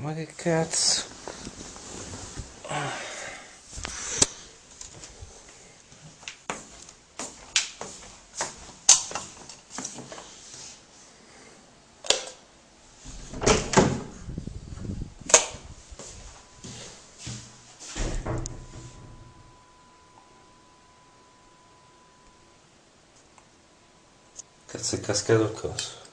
ma che cazzo? Cazzo è cascato il coso.